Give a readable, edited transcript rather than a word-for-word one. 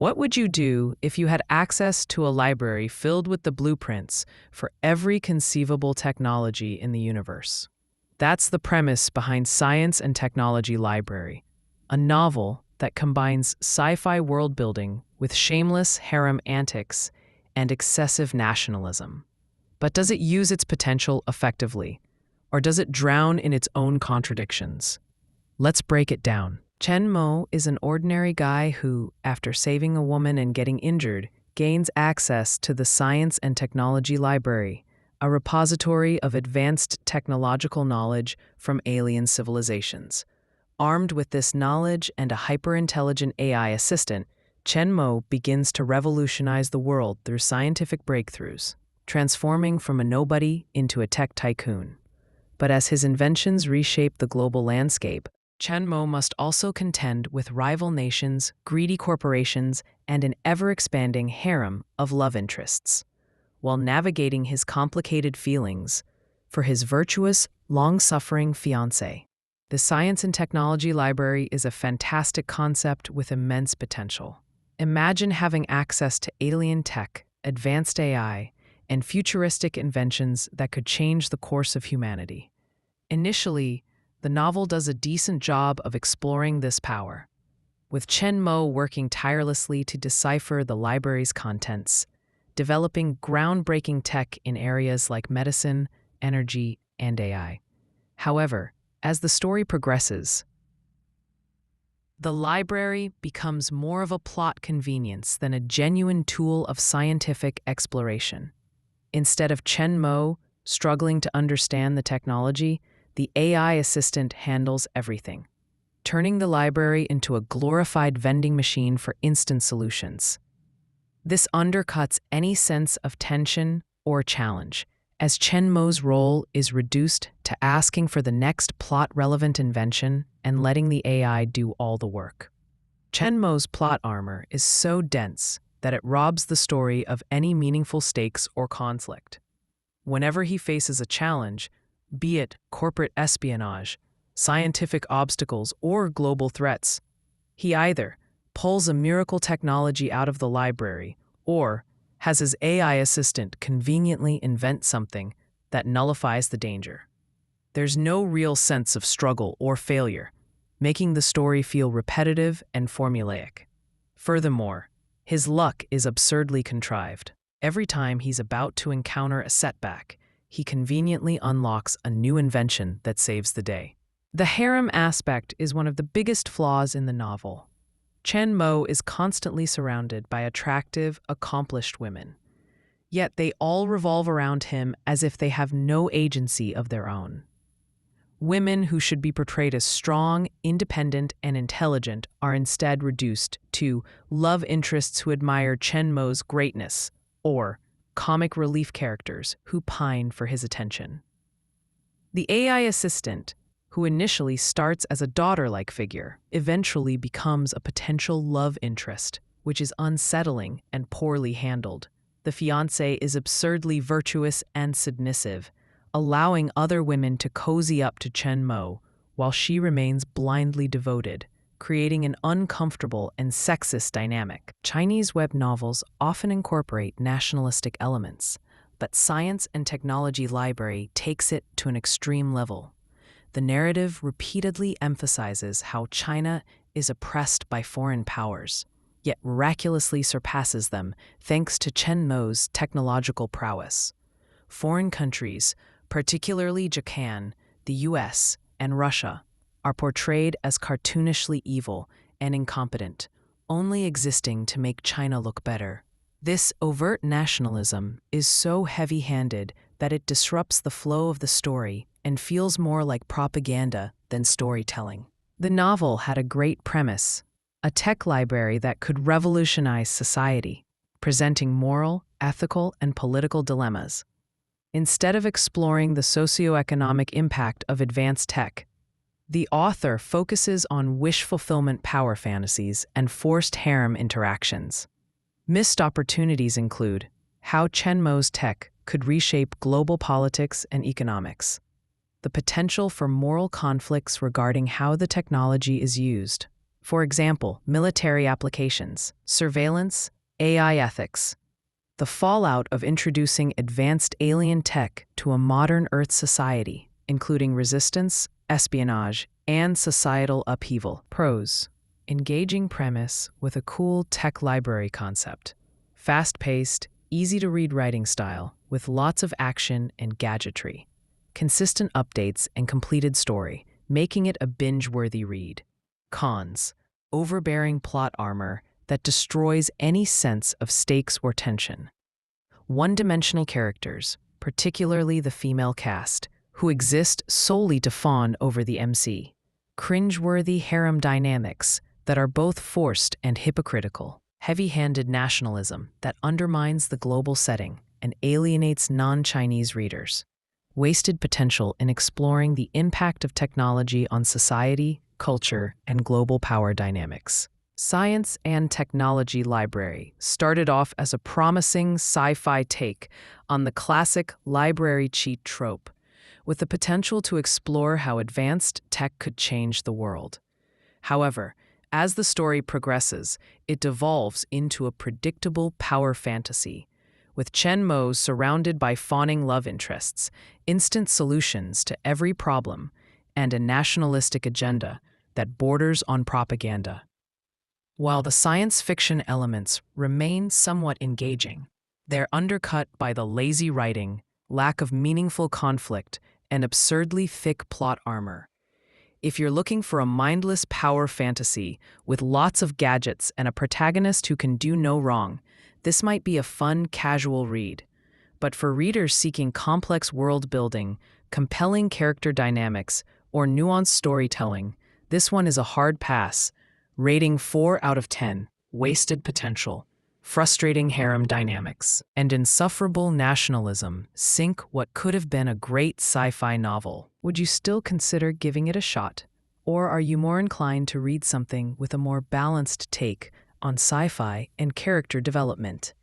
What would you do if you had access to a library filled with the blueprints for every conceivable technology in the universe? That's the premise behind Science and Technology Library, a novel that combines sci-fi world-building with shameless harem antics and excessive nationalism. But does it use its potential effectively, or does it drown in its own contradictions? Let's break it down. Chen Mo is an ordinary guy who, after saving a woman and getting injured, gains access to the Science and Technology Library, a repository of advanced technological knowledge from alien civilizations. Armed with this knowledge and a hyper-intelligent AI assistant, Chen Mo begins to revolutionize the world through scientific breakthroughs, transforming from a nobody into a tech tycoon. But as his inventions reshape the global landscape, Chen Mo must also contend with rival nations, greedy corporations, and an ever-expanding harem of love interests, while navigating his complicated feelings for his virtuous, long-suffering fiancée. The Science and Technology Library is a fantastic concept with immense potential. Imagine having access to alien tech, advanced AI, and futuristic inventions that could change the course of humanity. Initially, the novel does a decent job of exploring this power, with Chen Mo working tirelessly to decipher the library's contents, developing groundbreaking tech in areas like medicine, energy, and AI. However, as the story progresses, the library becomes more of a plot convenience than a genuine tool of scientific exploration. Instead of Chen Mo struggling to understand the technology, the AI assistant handles everything, turning the library into a glorified vending machine for instant solutions. This undercuts any sense of tension or challenge, as Chen Mo's role is reduced to asking for the next plot-relevant invention and letting the AI do all the work. Chen Mo's plot armor is so dense that it robs the story of any meaningful stakes or conflict. Whenever he faces a challenge, be it corporate espionage, scientific obstacles, or global threats, he either pulls a miracle technology out of the library or has his AI assistant conveniently invent something that nullifies the danger. There's no real sense of struggle or failure, making the story feel repetitive and formulaic. Furthermore, his luck is absurdly contrived. Every time he's about to encounter a setback, he conveniently unlocks a new invention that saves the day. The harem aspect is one of the biggest flaws in the novel. Chen Mo is constantly surrounded by attractive, accomplished women, yet they all revolve around him as if they have no agency of their own. Women who should be portrayed as strong, independent, and intelligent are instead reduced to love interests who admire Chen Mo's greatness, or comic relief characters who pine for his attention. The AI assistant, who initially starts as a daughter-like figure, eventually becomes a potential love interest, which is unsettling and poorly handled. The fiancé is absurdly virtuous and submissive, allowing other women to cozy up to Chen Mo while she remains blindly devoted, creating an uncomfortable and sexist dynamic. Chinese web novels often incorporate nationalistic elements, but Science and Technology Library takes it to an extreme level. The narrative repeatedly emphasizes how China is oppressed by foreign powers, yet miraculously surpasses them thanks to Chen Mo's technological prowess. Foreign countries, particularly Japan, the US, and Russia, are portrayed as cartoonishly evil and incompetent, only existing to make China look better. This overt nationalism is so heavy-handed that it disrupts the flow of the story and feels more like propaganda than storytelling. The novel had a great premise, a tech library that could revolutionize society, presenting moral, ethical, and political dilemmas. Instead of exploring the socioeconomic impact of advanced tech, the author focuses on wish fulfillment power fantasies and forced harem interactions. Missed opportunities include how Chen Mo's tech could reshape global politics and economics, the potential for moral conflicts regarding how the technology is used, For example, military applications, surveillance, AI ethics. The fallout of introducing advanced alien tech to a modern Earth society, including resistance, espionage, and societal upheaval. Pros: engaging premise with a cool tech library concept. Fast-paced, easy-to-read writing style with lots of action and gadgetry. Consistent updates and completed story, making it a binge-worthy read. Cons: overbearing plot armor that destroys any sense of stakes or tension. One-dimensional characters, particularly the female cast, who exist solely to fawn over the MC. Cringeworthy harem dynamics that are both forced and hypocritical. Heavy-handed nationalism that undermines the global setting and alienates non-Chinese readers. Wasted potential in exploring the impact of technology on society, culture, and global power dynamics. Science and Technology Library started off as a promising sci-fi take on the classic library cheat trope, with the potential to explore how advanced tech could change the world. However, as the story progresses, it devolves into a predictable power fantasy, with Chen Mo surrounded by fawning love interests, instant solutions to every problem, and a nationalistic agenda that borders on propaganda. While the science fiction elements remain somewhat engaging, they're undercut by the lazy writing, lack of meaningful conflict, and absurdly thick plot armor. If you're looking for a mindless power fantasy with lots of gadgets and a protagonist who can do no wrong, this might be a fun, casual read. But for readers seeking complex world building, compelling character dynamics, or nuanced storytelling, this one is a hard pass. Rating 4 out of 10, wasted potential, frustrating harem dynamics, and insufferable nationalism sink what could have been a great sci-fi novel. Would you still consider giving it a shot? Or are you more inclined to read something with a more balanced take on sci-fi and character development?